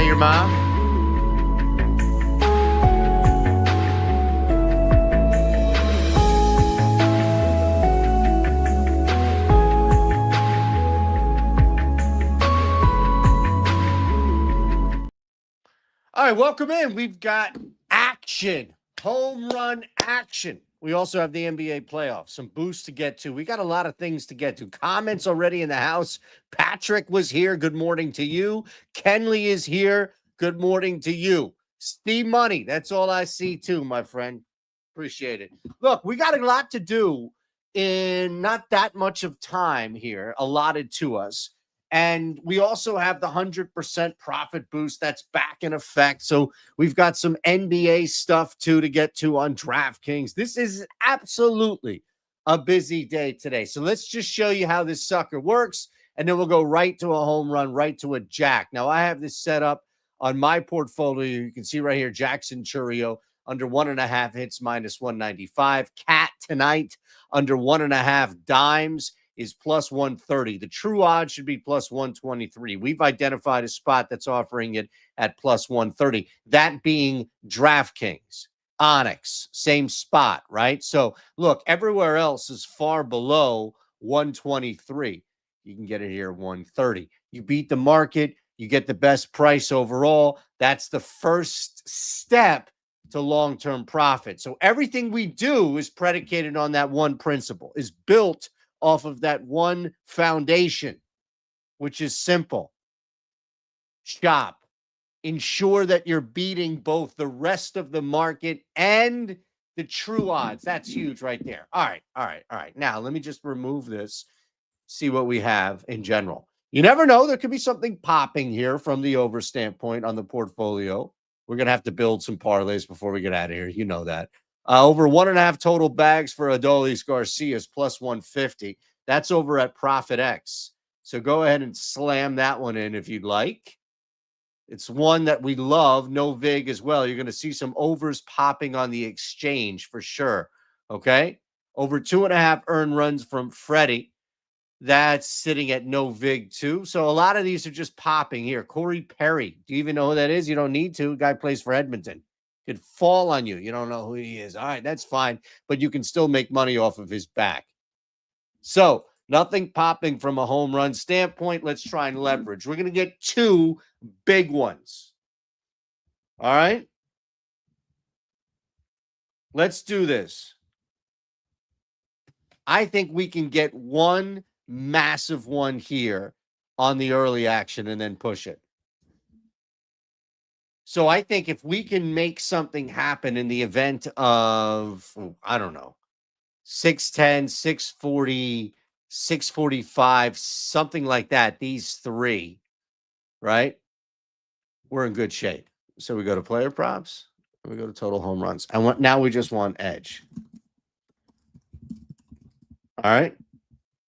that your mom? All right, welcome in. We've got action, home run action. We also have the NBA playoffs, some boosts to get to. We got a lot of things to get to. Comments already in the house. Patrick was here. Good morning to you. Kenley is here. Good morning to you. Steve Money, that's all I see too, my friend. Appreciate it. Look, we got a lot to do in not that much of time here allotted to us. And we also have the 100% profit boost that's back in effect. So we've got some NBA stuff too to get to on DraftKings. This is absolutely a busy day today. So let's just show you how this sucker works. And then we'll go right to a home run, right to a jack. Now I have this set up on my portfolio. You can see right here, Jackson Churio under 1.5 hits minus 195. Cat tonight under 1.5 dimes is plus 130. The true odds should be plus 123. We've identified a spot that's offering it at plus 130. That being DraftKings, Onyx, same spot, right? So look, everywhere else is far below 123. You can get it here at 130. You beat the market, you get the best price overall. That's the first step to long-term profit. So everything we do is predicated on that one principle, is built off of that one foundation, which is simple. Shop. Ensure that you're beating both the rest of the market and the true odds. That's huge right there. All right. Now, let me just remove this, see what we have in general. You never know. There could be something popping here from the over standpoint on the portfolio. We're going to have to build some parlays before we get out of here. You know that. Over 1.5 total bags for Adolis Garcia's plus 150. That's over at Profit X. So go ahead and slam that one in if you'd like. It's one that we love. No vig as well. You're going to see some overs popping on the exchange for sure. Okay. Over 2.5 earned runs from Freddie. That's sitting at no vig too. So a lot of these are just popping here. Corey Perry. Do you even know who that is? You don't need to. Guy plays for Edmonton. Could fall on you. You don't know who he is. All right, that's fine. But you can still make money off of his back. So nothing popping from a home run standpoint. Let's try and leverage. We're going to get 2 big ones. All right. Let's do this. I think we can get one massive one here on the early action and then push it. So I think if we can make something happen in the event of, I don't know, 610, 640, 645, something like that, these 3, right? We're in good shape. So we go to player props, we go to total home runs. Now we just want edge. All right.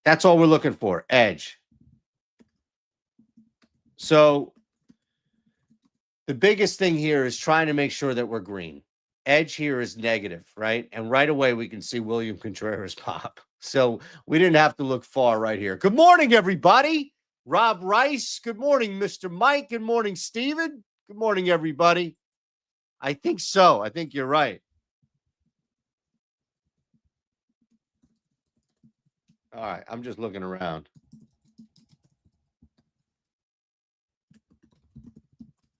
That's all we're looking for, edge. So the biggest thing here is trying to make sure that we're green. Edge here is negative, right? And right away we can see William Contreras pop. So we didn't have to look far right here. Good morning, everybody. Rob Rice. Good morning, Mr. Mike. Good morning, Steven. Good morning, everybody. I think so. I think you're right. All right. I'm just looking around.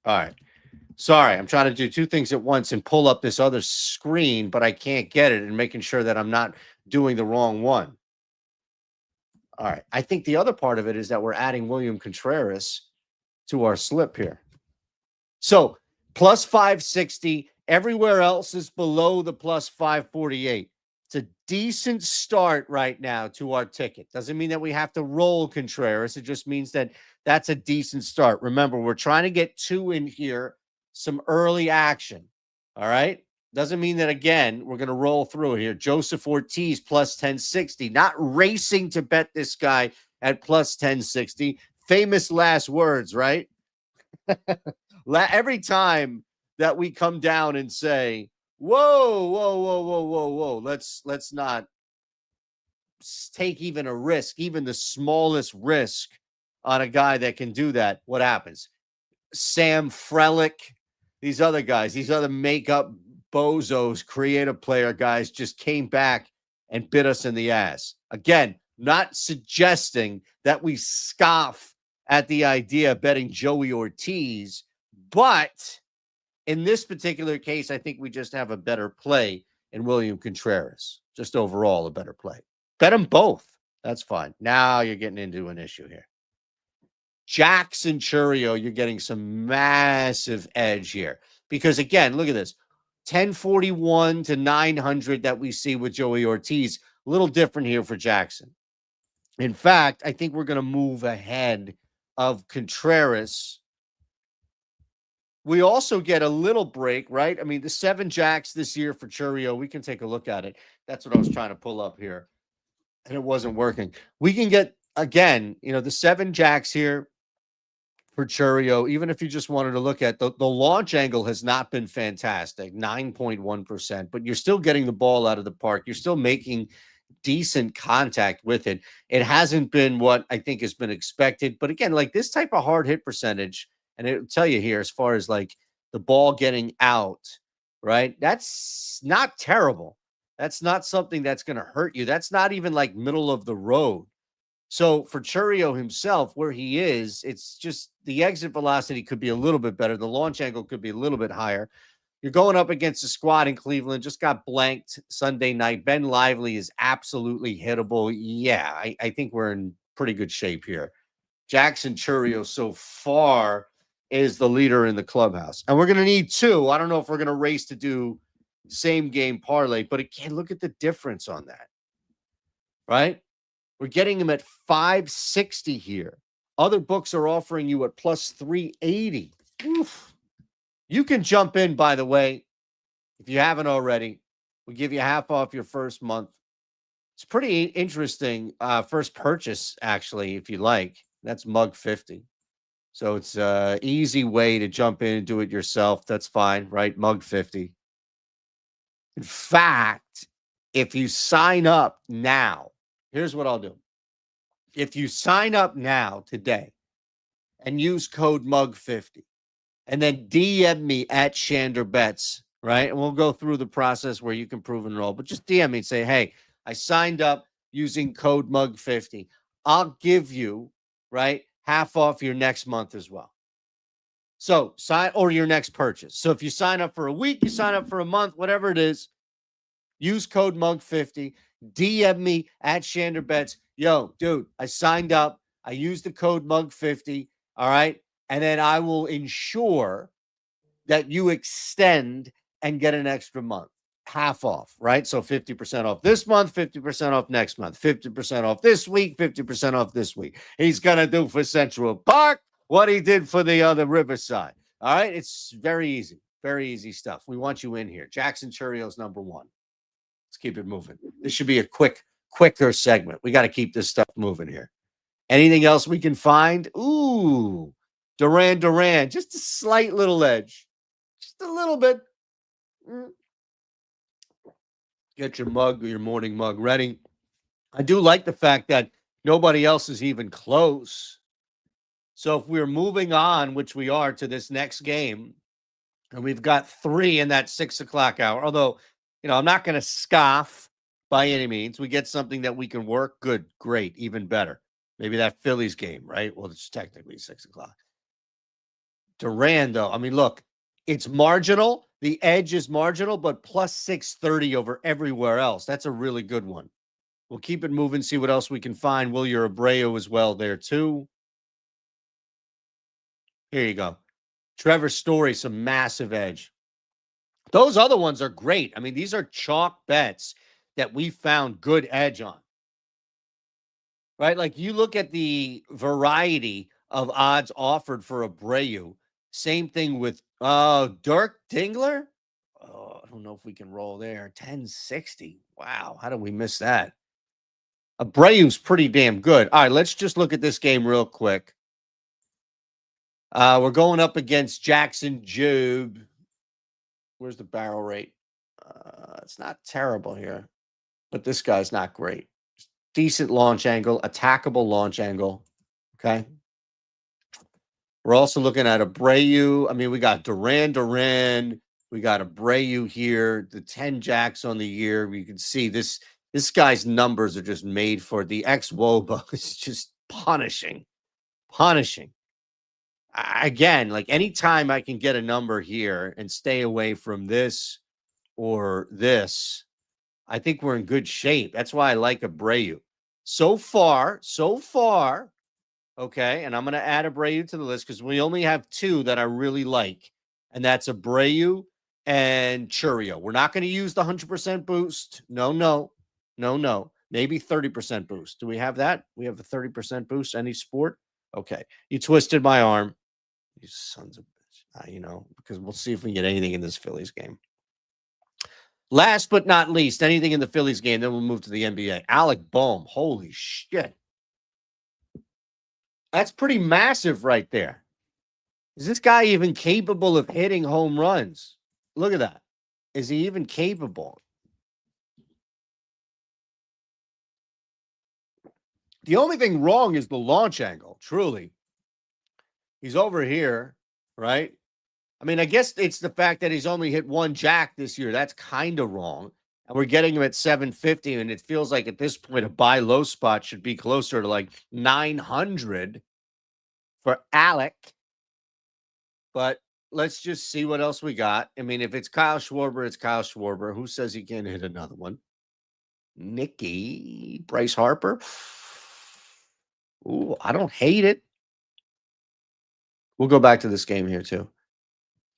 All right. Sorry, I'm trying to do 2 things at once and pull up this other screen, but I can't get it, and making sure that I'm not doing the wrong one. All right. I think the other part of it is that we're adding William Contreras to our slip here. So plus 560. Everywhere else is below the plus 548. It's a decent start right now to our ticket. Doesn't mean that we have to roll Contreras. It just means that that's a decent start. Remember, we're trying to get 2 in here, some early action. All right. Doesn't mean that, again, we're going to roll through it here. Joseph Ortiz plus 1060. Not racing to bet this guy at plus 1060. Famous last words, right? Every time that we come down and say, whoa, let's not take even a risk, even the smallest risk on a guy that can do that. What happens? Sam Frelick, these other guys, these other makeup bozos, creative player guys just came back and bit us in the ass. Again, not suggesting that we scoff at the idea of betting Joey Ortiz, but in this particular case, I think we just have a better play in William Contreras. Just overall, a better play. Bet them both. That's fine. Now you're getting into an issue here. Jackson Churio, you're getting some massive edge here. Because again, look at this. 1041 to 900 that we see with Joey Ortiz. A little different here for Jackson. In fact, I think we're going to move ahead of Contreras. We also get a little break, right? I mean, the 7 jacks this year for Churio, we can take a look at it. That's what I was trying to pull up here. And it wasn't working. We can get, again, the 7 jacks here for Churio, even if you just wanted to look at the launch angle has not been fantastic, 9.1%, but you're still getting the ball out of the park. You're still making decent contact with it. It hasn't been what I think has been expected. But again, like this type of hard hit percentage, and it'll tell you here as far as like the ball getting out, right? That's not terrible. That's not something that's going to hurt you. That's not even like middle of the road. So for Churio himself, where he is, it's just the exit velocity could be a little bit better. The launch angle could be a little bit higher. You're going up against a squad in Cleveland, just got blanked Sunday night. Ben Lively is absolutely hittable. Yeah, I think we're in pretty good shape here. Jackson Churio so far is the leader in the clubhouse. And we're going to need 2. I don't know if we're going to race to do same game parlay, but again, look at the difference on that, right? We're getting him at 560 here. Other books are offering you at plus 380. Oof. You can jump in, by the way, if you haven't already. We'll give you half off your first month. It's pretty interesting. First purchase, actually, if you like. That's mug 50. So it's an easy way to jump in and do it yourself. That's fine, right? Mug 50. In fact, if you sign up now, here's what I'll do. If you sign up now today and use code MUG50 and then DM me at ShanderBets, right? And we'll go through the process where you can prove and roll. But just DM me and say, hey, I signed up using code MUG50. I'll give you, right, half off your next month as well. So or your next purchase. So if you sign up for a week, you sign up for a month, whatever it is, use code MUG50. DM me at ShanderBets. Yo, dude, I signed up. I used the code MUG50. All right. And then I will ensure that you extend and get an extra month, half off, right? So 50% off this month, 50% off next month, 50% off this week, 50% off this week. He's going to do for Central Park what he did for the other Riverside. All right. It's very easy stuff. We want you in here. Jackson Churio's number 1. Let's keep it moving. This should be a quicker segment. We got to keep this stuff moving here. Anything else we can find? Ooh, Duran, just a slight little edge. Just a little bit. Get your morning mug ready. I do like the fact that nobody else is even close. So if we're moving on, which we are, to this next game, and we've got 3 in that 6 o'clock hour, although, I'm not going to scoff by any means. We get something that we can work. Good, great, even better. Maybe that Phillies game, right? Well, it's technically 6 o'clock. Duran, though, I mean, look, it's marginal. The edge is marginal, but plus 630 over everywhere else. That's a really good one. We'll keep it moving, see what else we can find. Wilyer Abreu as well there, too. Here you go. Trevor Story, some massive edge. Those other ones are great. I mean, these are chalk bets that we found good edge on. Right? Like you look at the variety of odds offered for Abreu. Same thing with Dirk Dingler. Oh, I don't know if we can roll there. 1060. Wow. How did we miss that? Abreu's pretty damn good. All right, let's just look at this game real quick. We're going up against Jackson Jobe. Where's the barrel rate? It's not terrible here, but this guy's not great. Decent launch angle, attackable launch angle. Okay. We're also looking at Abreu. I mean, we got Duran. We got Abreu here. The 10 jacks on the year. You can see this guy's numbers are just made for the ex-Woba. It's just punishing. Again, like anytime I can get a number here and stay away from this or this, I think we're in good shape. That's why I like Abreu. So far, okay, and I'm going to add Abreu to the list because we only have two that I really like, and that's Abreu and Churio. We're not going to use the 100% boost. No. Maybe 30% boost. Do we have that? We have a 30% boost. Any sport? Okay. You twisted my arm. You sons of bitch. Because we'll see if we can get anything in this Phillies game. Last but not least, anything in the Phillies game, then we'll move to the NBA. Alec Boehm. Holy shit. That's pretty massive right there. Is this guy even capable of hitting home runs? Look at that. Is he even capable? The only thing wrong is the launch angle, truly. He's over here, right? I mean, I guess it's the fact that he's only hit one jack this year. That's kind of wrong. And we're getting him at 750, and it feels like at this point a buy low spot should be closer to like 900 for Alec. But let's just see what else we got. I mean, if it's Kyle Schwarber, it's Kyle Schwarber. Who says he can't hit another one? Nicky, Bryce Harper. Ooh, I don't hate it. We'll go back to this game here too.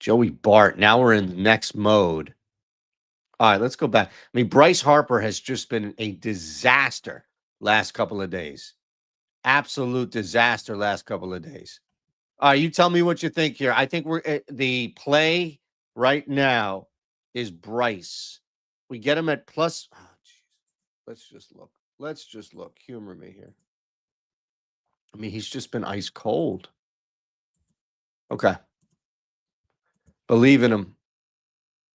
Joey Bart. Now we're in the next mode. All right, let's go back. I mean, Bryce Harper has just been a disaster last couple of days. Absolute disaster last couple of days. All right, you tell me what you think here. I think we're the play right now is Bryce. We get him at plus. Oh, let's just look. Humor me here. I mean, he's just been ice cold. Okay. Believe in him.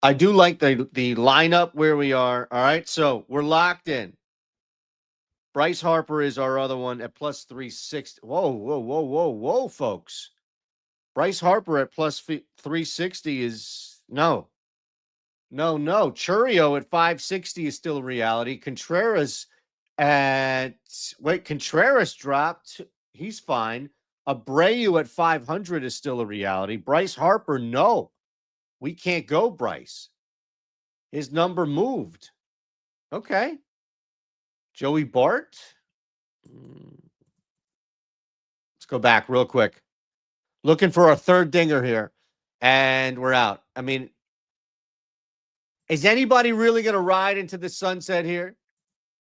I do like the lineup where we are. All right, so we're locked in. Bryce Harper is our other one at plus 360. Whoa, folks. Bryce Harper at plus 360 is no. Churio at 560 is still a reality. Contreras dropped. He's fine. Abreu at 500 is still a reality. Bryce Harper, no. We can't go Bryce. His number moved. Okay. Joey Bart. Let's go back real quick. Looking for a third dinger here. And we're out. I mean, is anybody really going to ride into the sunset here?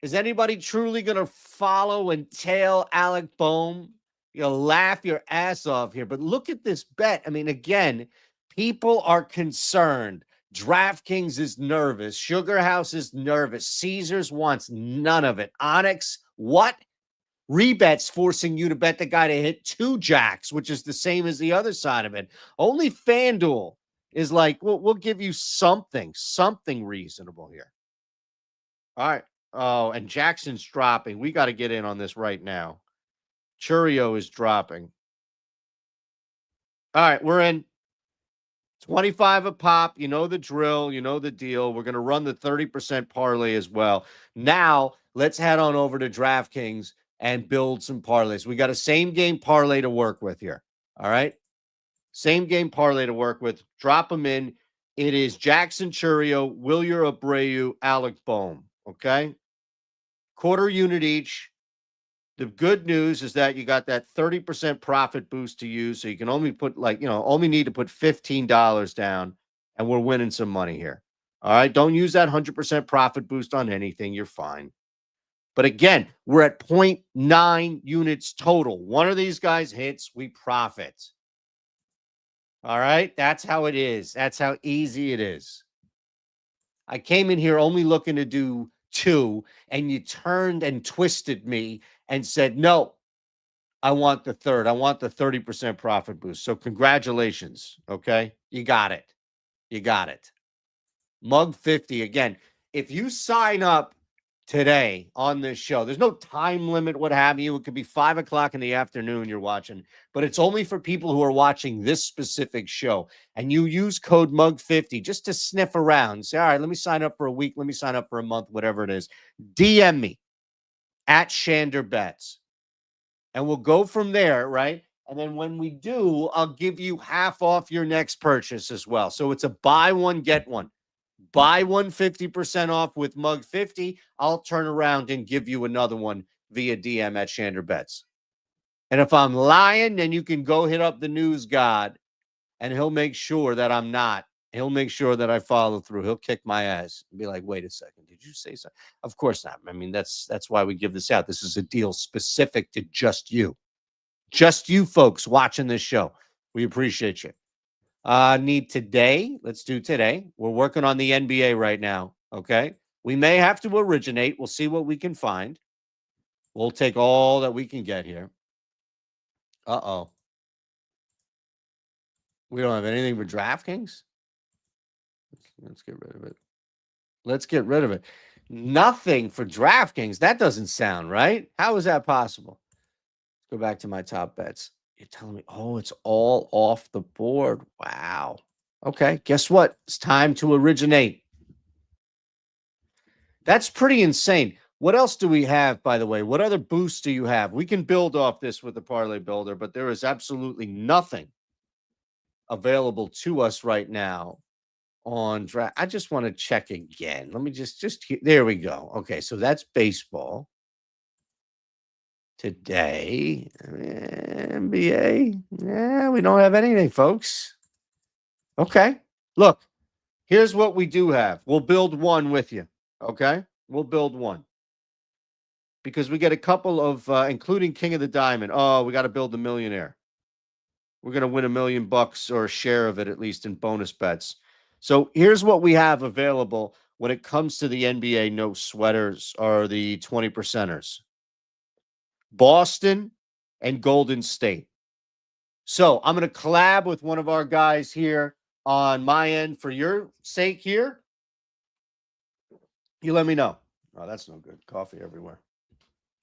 Is anybody truly going to follow and tail Alec Boehm? You'll laugh your ass off here. But look at this bet. I mean, again, people are concerned. DraftKings is nervous. Sugar House is nervous. Caesars wants none of it. Onyx, what? Rebets forcing you to bet the guy to hit two jacks, which is the same as the other side of it. Only FanDuel is like, we'll give you something reasonable here. All right. Oh, and Jackson's dropping. We got to get in on this right now. Churio is dropping. All right, we're in. 25 a pop. You know the drill. You know the deal. We're going to run the 30% parlay as well. Now, let's head on over to DraftKings and build some parlays. We got a same game parlay to work with here. All right? Same game parlay to work with. Drop them in. It is Jackson Churio, Wilyer Abreu, Alec Boehm. Okay? Quarter unit each. The good news is that you got that 30% profit boost to use. So you can only put only need to put $15 down and we're winning some money here. All right. Don't use that 100% profit boost on anything. You're fine. But again, we're at 0.9 units total. One of these guys hits, we profit. All right. That's how it is. That's how easy it is. I came in here only looking to do two, and you turned and twisted me and said, no, I want the third. I want the 30% profit boost. So congratulations. Okay. You got it. Mug 50. Again, if you sign up today on this show. There's no time limit, what have you. It could be 5 o'clock in the afternoon you're watching, but it's only for people who are watching this specific show. And you use code MUG50 just to sniff around. Say, all right, let me sign up for a week. Let me sign up for a month, whatever it is. DM me at Shander Bets. And we'll go from there, right? And then when we do, I'll give you half off your next purchase as well. So it's a buy one, get one. Buy one 50% off with Mug 50. I'll turn around and give you another one via DM at Shander Bets. And if I'm lying, then you can go hit up the news god and he'll make sure that I'm not. He'll make sure that I follow through. He'll kick my ass and be like, wait a second, did you say so? Of course not. I mean, that's why we give this out. This is a deal specific to just you. Just you folks watching this show. We appreciate you. Need today. Let's do today. We're working on the NBA right now. Okay. We may have to originate. We'll see what we can find. We'll take all that we can get here. Uh-oh. We don't have anything for DraftKings? Let's get rid of it. Let's get rid of it. Nothing for DraftKings. That doesn't sound right. How is that possible? Let's go back to my top bets. You're telling me, oh, it's all off the board. Wow. Okay, guess what? It's time to originate. That's pretty insane. What else do we have, by the way? What other boosts do you have? We can build off this with the Parlay Builder, but there is absolutely nothing available to us right now on draft. I just want to check again. Let me just there we go. Okay, so that's baseball. Today, NBA. Yeah, we don't have anything, folks. Okay. Look, here's what we do have. We'll build one with you. Okay. We'll build one. Because we get a couple of, including King of the Diamond. Oh, we got to build the millionaire. We're going to win $1 million or a share of it, at least in bonus bets. So here's what we have available when it comes to the NBA no sweaters or the 20 percenters. Boston and Golden State. So I'm going to collab with one of our guys here on my end for your sake here. You let me know. Oh, that's no good. Coffee everywhere.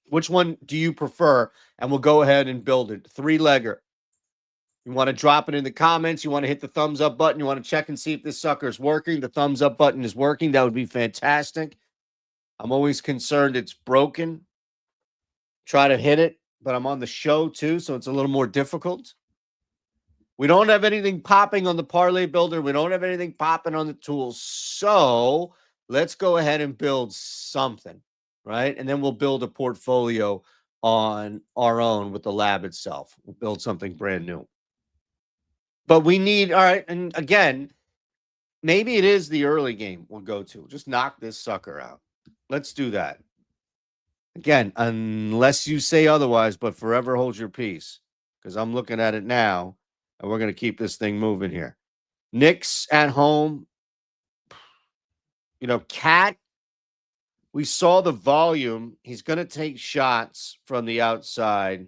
Which one do you prefer? And we'll go ahead and build it. 3-legger. You want to drop it in the comments. You want to hit the thumbs up button. You want to check and see if this sucker is working. The thumbs up button is working. That would be fantastic. I'm always concerned it's broken. Try to hit it, but I'm on the show too, so it's a little more difficult. We don't have anything popping on the Parlay Builder. We don't have anything popping on the tools. So let's go ahead and build something, right? And then we'll build a portfolio on our own with the lab itself. We'll build something brand new. But we need, all right, and again, maybe it is the early game we'll go to. Just knock this sucker out. Let's do that. Again, unless you say otherwise, but forever hold your peace, because I'm looking at it now, and we're going to keep this thing moving here. Knicks at home. You know, Cat, we saw the volume. He's going to take shots from the outside.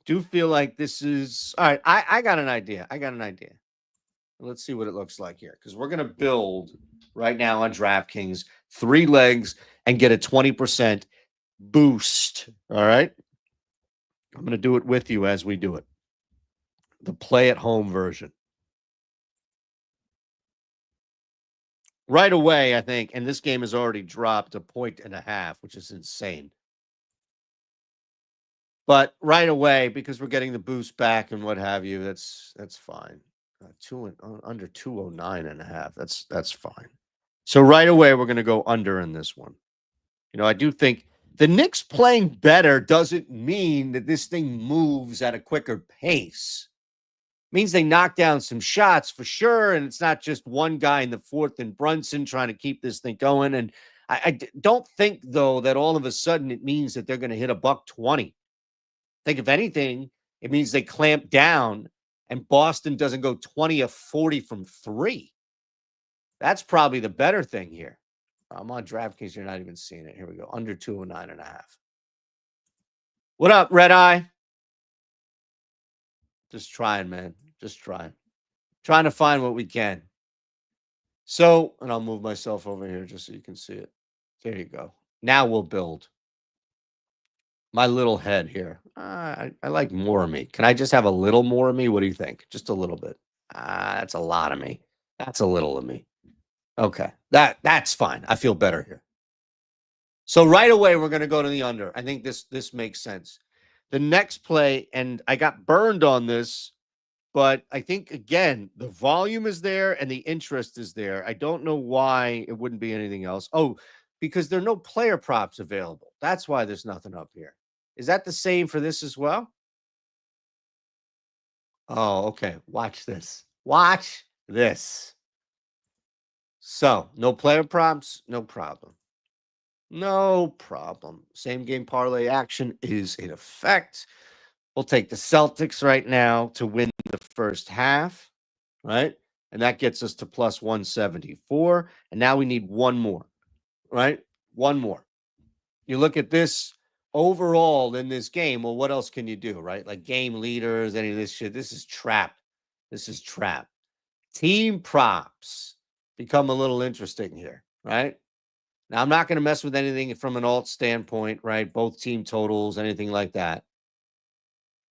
Do feel like this is all right. I got an idea. Let's see what it looks like here, because we're going to build right now on DraftKings 3 legs and get a 20% boost. All right. I'm going to do it with you as we do it. The play at home version. Right away, I think, and this game has already dropped 1.5 points, which is insane. But right away, because we're getting the boost back and what have you, that's fine. Under 209.5. That's fine. So right away, we're going to go under in this one. You know, I do think the Knicks playing better doesn't mean that this thing moves at a quicker pace. It means they knock down some shots for sure, and it's not just one guy in the fourth and Brunson trying to keep this thing going. And I don't think, though, that all of a sudden it means that they're going to hit $120. I think, if anything, it means they clamp down and Boston doesn't go 20 of 40 from 3. That's probably the better thing here. I'm on DraftKings. You're not even seeing it. Here we go. Under 209.5. What up, Red Eye? Just trying, man. Just trying. Trying to find what we can. So, and I'll move myself over here just so you can see it. There you go. Now we'll build. My little head here. I like more of me. Can I just have a little more of me? What do you think? Just a little bit. That's a lot of me. That's a little of me. Okay. That's fine. I feel better here. So right away we're going to go to the under. I think this makes sense. The next play, and I got burned on this, but I think again the volume is there and the interest is there. I don't know why it wouldn't be anything else. Oh, because there are no player props available. That's why there's nothing up here. Is that the same for this as well? Oh, okay. Watch this. Watch this. So, no player props, no problem. No problem. Same game parlay action is in effect. We'll take the Celtics right now to win the first half, right? And that gets us to plus 174. And now we need one more, right? One more. You look at this overall in this game. Well, what else can you do, right? Like game leaders, any of this shit. This is trap. This is trap. Team props become a little interesting here, right? Now, I'm not going to mess with anything from an alt standpoint, right? Both team totals, anything like that.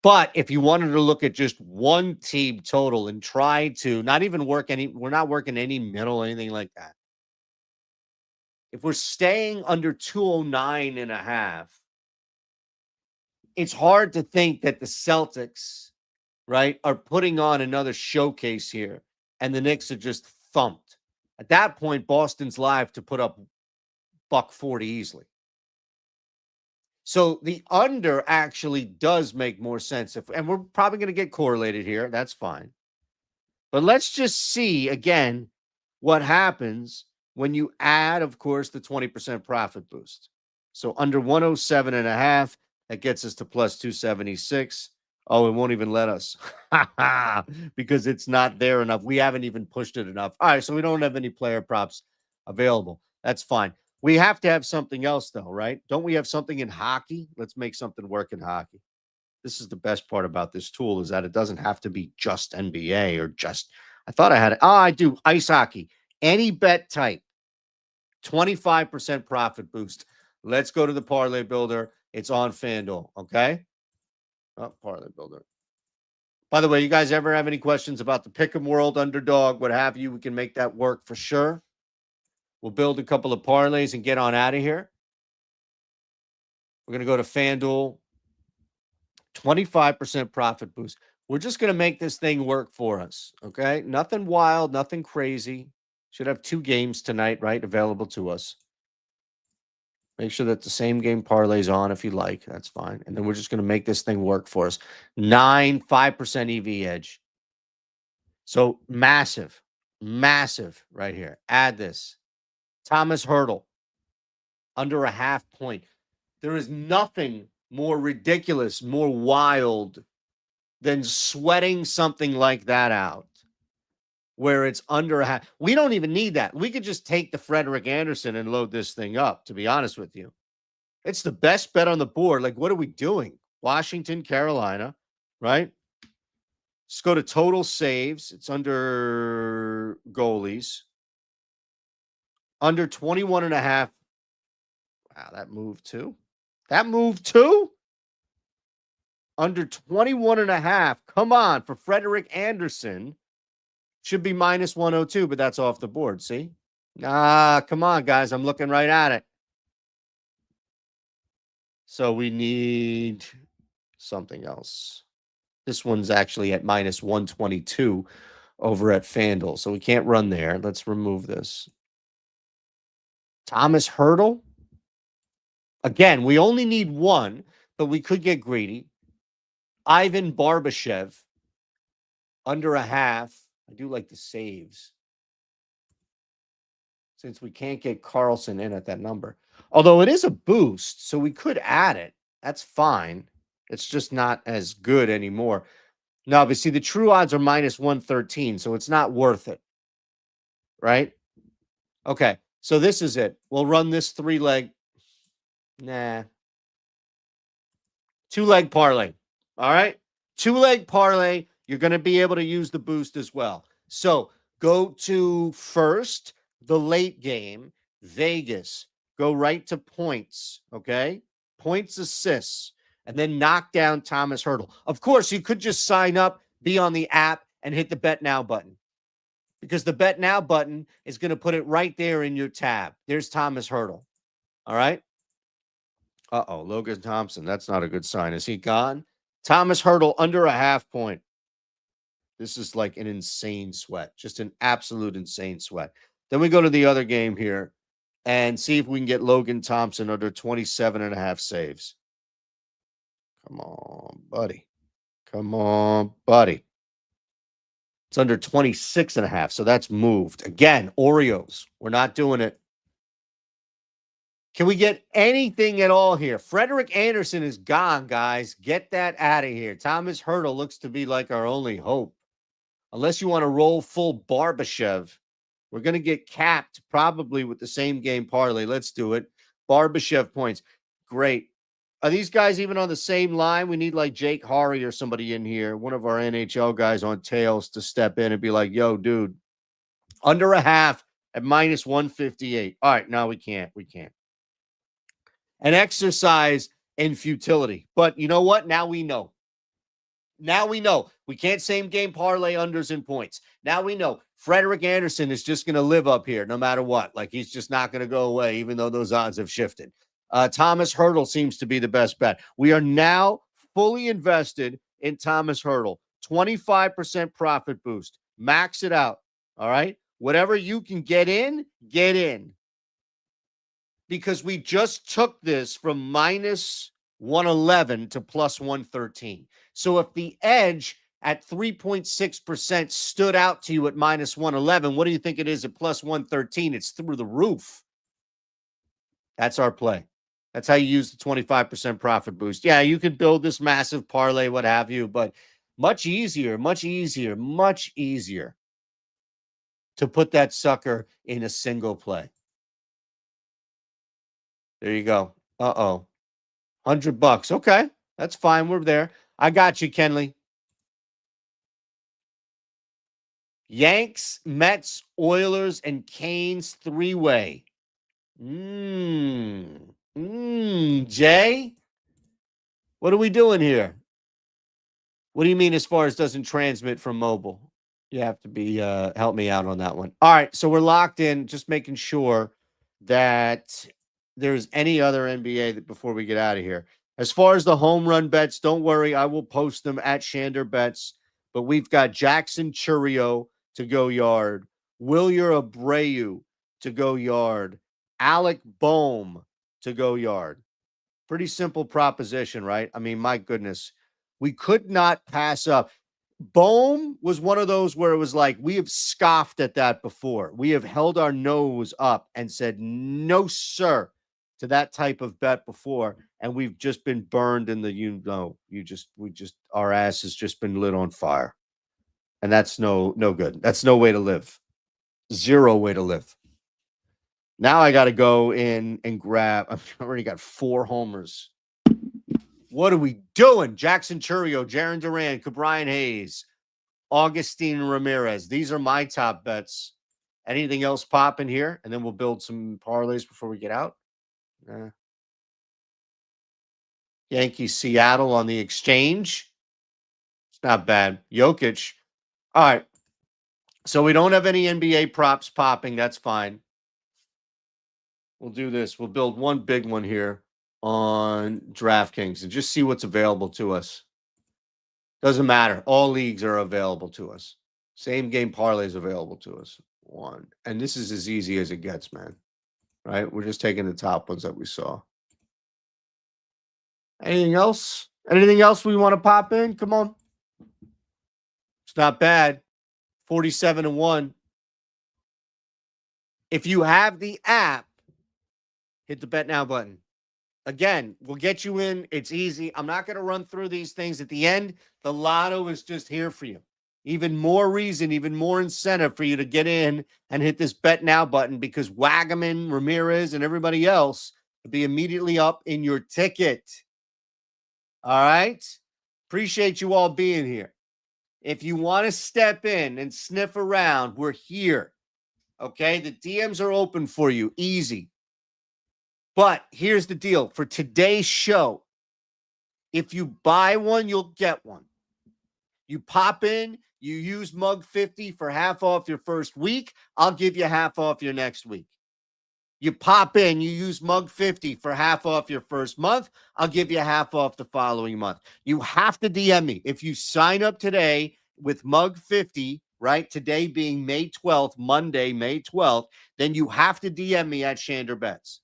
But if you wanted to look at just one team total and try to not even work any, we're not working any middle, anything like that. If we're staying under 209.5, it's hard to think that the Celtics, right, are putting on another showcase here and the Knicks are just thumped. At that point, Boston's live to put up $140 easily. So the under actually does make more sense. And we're probably going to get correlated here. That's fine. But let's just see again what happens when you add, of course, the 20% profit boost. So under 107.5, that gets us to plus 276. Oh, it won't even let us because it's not there enough. We haven't even pushed it enough. All right, so we don't have any player props available. That's fine. We have to have something else, though, right? Don't we have something in hockey? Let's make something work in hockey. This is the best part about this tool is that it doesn't have to be just NBA or just, I thought I had it. Oh, I do. Ice hockey. Any bet type, 25% profit boost. Let's go to the parlay builder. It's on FanDuel. Okay. Oh, parlay builder. By the way, you guys ever have any questions about the pick'em world, underdog, what have you? We can make that work for sure. We'll build a couple of parlays and get on out of here. We're going to go to FanDuel. 25% profit boost. We're just going to make this thing work for us. Okay. Nothing wild, nothing crazy. Should have 2 games tonight, right? Available to us. Make sure that the same game parlay's on if you like. That's fine. And then we're just going to make this thing work for us. 5% EV edge. So massive right here. Add this. Thomas Hurdle. Under a half point. There is nothing more ridiculous, more wild than sweating something like that out where it's under a half. We don't even need that. We could just take the Frederick Anderson and load this thing up, to be honest with you. It's the best bet on the board. Like, what are we doing? Washington, Carolina, right? Let's go to total saves. It's under goalies. Under 21.5. Wow, that moved too. Under 21.5. Come on, for Frederick Anderson. Should be minus 102, but that's off the board. See? Come on, guys. I'm looking right at it. So we need something else. This one's actually at minus 122 over at FanDuel. So we can't run there. Let's remove this. Thomas Hurdle. Again, we only need one, but we could get greedy. Ivan Barbashev. Under a half. I do like the saves. Since we can't get Carlson in at that number. Although it is a boost, so we could add it. That's fine. It's just not as good anymore. No, but see, the true odds are minus 113, so it's not worth it. Right? Okay, so this is it. We'll run this 3-leg. Nah. 2-leg parlay. All right? 2-leg parlay. You're going to be able to use the boost as well. So go to first, the late game, Vegas. go right to points, okay? Points, assists, and then knock down Thomas Hurdle. Of course, you could just sign up, be on the app, and hit the Bet Now button, because the Bet Now button is going to put it right there in your tab. There's Thomas Hurdle. All right. Uh-oh, Logan Thompson. That's not a good sign. Is he gone? Thomas Hurdle under a half point. This is like an insane sweat, just an absolute insane sweat. Then we go to the other game here and see if we can get Logan Thompson under 27.5 saves. Come on, buddy. Come on, buddy. It's under 26.5, so that's moved. Again, Oreos. We're not doing it. Can we get anything at all here? Frederick Anderson is gone, guys. Get that out of here. Thomas Hurdle looks to be like our only hope. Unless you want to roll full Barbashev. We're going to get capped probably with the same game parlay. Let's do it. Barbashev points. Great. Are these guys even on the same line? We need like Jake Hari or somebody in here, one of our NHL guys on tails, to step in and be like, yo, dude, under a half at minus 158. All right, no, we can't. We can't. An exercise in futility. But you know what? Now we know. Now we know. We can't same game parlay unders and points. Now we know Frederick Anderson is just going to live up here no matter what. Like, he's just not going to go away, even though those odds have shifted. Thomas Hurdle seems to be the best bet. We are now fully invested in Thomas Hurdle. 25% profit boost. Max it out. All right. Whatever you can get in, get in. Because we just took this from minus 111 to plus 113. So if the edge at 3.6% stood out to you at minus 111, what do you think it is at plus 113? It's through the roof. That's our play. That's how you use the 25% profit boost. Yeah, you could build this massive parlay, what have you, but much easier to put that sucker in a single play. There you go. Uh-oh. $100. Okay. That's fine. We're there. I got you, Kenley. Yanks, Mets, Oilers, and Canes three-way. Jay? What are we doing here? What do you mean as far as doesn't transmit from mobile? You have to be help me out on that one. All right, so we're locked in, just making sure that there's any other NBA that before we get out of here. As far as the home run bets, don't worry, I will post them at Shander Bets. But we've got Jackson Chourio to go yard, Wilyer Abreu to go yard, Alec Boehm to go yard. Pretty simple proposition, right? I mean, my goodness, we could not pass up. Boehm was one of those where it was like, we have scoffed at that before. We have held our nose up and said, no, sir, to that type of bet before. And we've just been burned in the, our ass has just been lit on fire. And that's no good. That's no way to live. Zero way to live. Now I got to go in and grab, I've already got 4 homers. What are we doing? Jackson Chourio, Jaron Duran, Cabrian Hayes, Augustine Ramirez. These are my top bets. Anything else popping here? And then we'll build some parlays before we get out. Yankees, Seattle on the exchange. It's not bad. Jokic. All right. So we don't have any NBA props popping. That's fine. We'll do this. We'll build one big one here on DraftKings and just see what's available to us. Doesn't matter. All leagues are available to us. Same game parlays available to us. One. And this is as easy as it gets, man. Right? We're just taking the top ones that we saw. Anything else? Anything else we want to pop in? Come on. It's not bad. 47-1. If you have the app, hit the Bet Now button. Again, we'll get you in. It's easy. I'm not going to run through these things. At the end, the lotto is just here for you. Even more reason, even more incentive for you to get in and hit this Bet Now button, because Wagaman, Ramirez, and everybody else will be immediately up in your ticket. All right? Appreciate you all being here. If you want to step in and sniff around, we're here. Okay? The DMs are open for you. Easy. But here's the deal. For today's show, if you buy one, you'll get one. You pop in, you use Mug 50 for half off your first week. I'll give you half off your next week. You pop in, you use Mug 50 for half off your first month. I'll give you half off the following month. You have to DM me. If you sign up today with Mug 50, right? Today being May 12th, Monday, May 12th, then you have to DM me at Shander Bets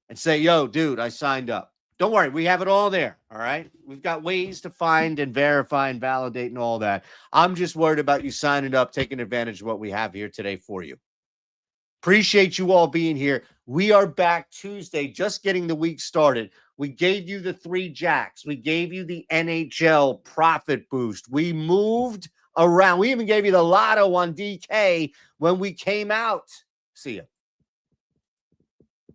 and say, yo, dude, I signed up. Don't worry, we have it all there, all right? We've got ways to find and verify and validate and all that. I'm just worried about you signing up, taking advantage of what we have here today for you. Appreciate you all being here. We are back Tuesday, just getting the week started. We gave you the 3 jacks. We gave you the NHL profit boost. We moved around. We even gave you the lotto on DK when we came out. See ya.